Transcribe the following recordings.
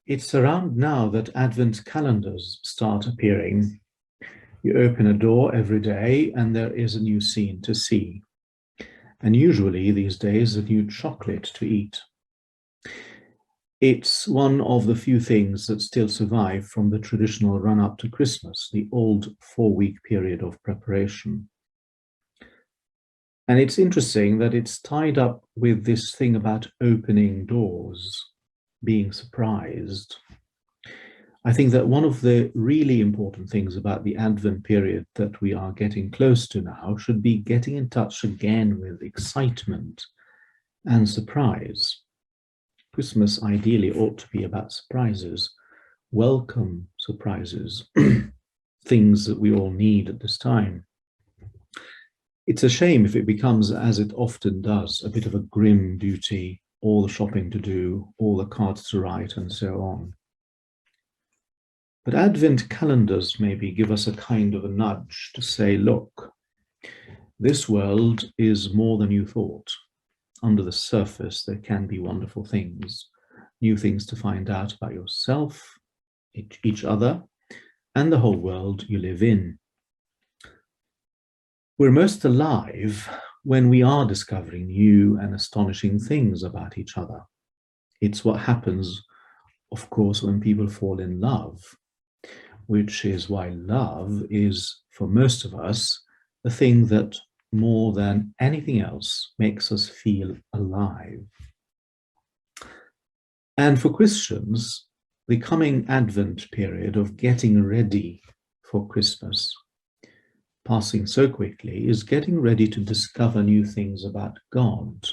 It's around now that Advent calendars start appearing. You open a door every day and there is a new scene to see. And usually these days, a new chocolate to eat. It's one of the few things that still survive from the traditional run-up to Christmas, the old 4-week period of preparation. And it's interesting that it's tied up with this thing about opening doors, being surprised. I think that one of the really important things about the Advent period that we are getting close to now should be getting in touch again with excitement and surprise. Christmas ideally ought to be about surprises, welcome surprises, things that we all need at this time. It's a shame if it becomes, as it often does, a bit of a grim duty, all the shopping to do, all the cards to write, and so on. But Advent calendars maybe give us a kind of a nudge to say, look, this world is more than you thought. Under the surface, there can be wonderful things, new things to find out about yourself, each other, and the whole world you live in. We're most alive when we are discovering new and astonishing things about each other. It's what happens, of course, when people fall in love, which is why love is, for most of us, the thing that more than anything else makes us feel alive. And for Christians, the coming Advent period of getting ready for Christmas, passing so quickly, is getting ready to discover new things about God,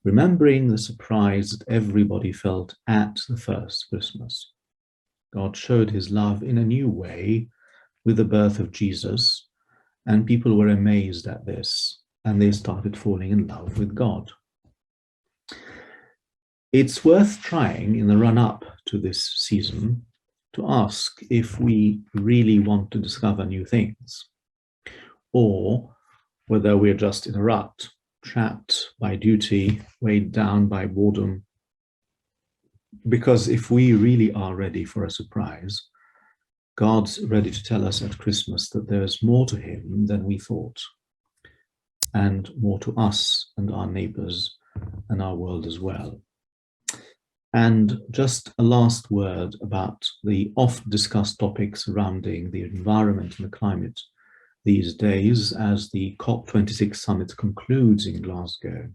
remembering the surprise that everybody felt at the first Christmas. God showed his love in a new way with the birth of Jesus, and people were amazed at this, and they started falling in love with God. It's worth trying in the run-up to this season to ask if we really want to discover new things, or whether we're just in a rut, trapped by duty, weighed down by boredom. Because if we really are ready for a surprise, God's ready to tell us at Christmas that there is more to him than we thought, and more to us and our neighbors and our world as well. And just a last word about the oft-discussed topic surrounding the environment and the climate these days as the COP26 summit concludes in Glasgow.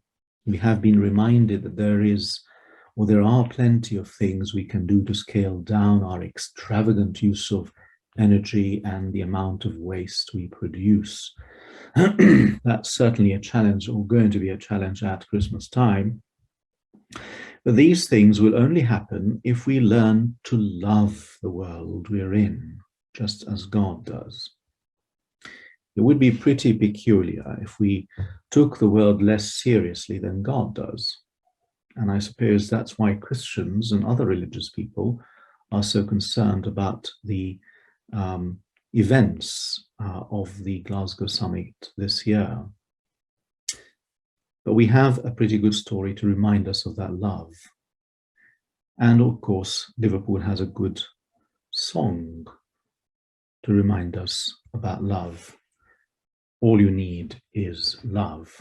We have been reminded that there are plenty of things we can do to scale down our extravagant use of energy and the amount of waste we produce. That's certainly a challenge, or going to be a challenge at Christmas time. But these things will only happen if we learn to love the world we're in, just as God does. It would be pretty peculiar if we took the world less seriously than God does. And I suppose that's why Christians and other religious people are so concerned about the events of the Glasgow summit this year. But we have a pretty good story to remind us of that love. And of course, Liverpool has a good song to remind us about love. All you need is love.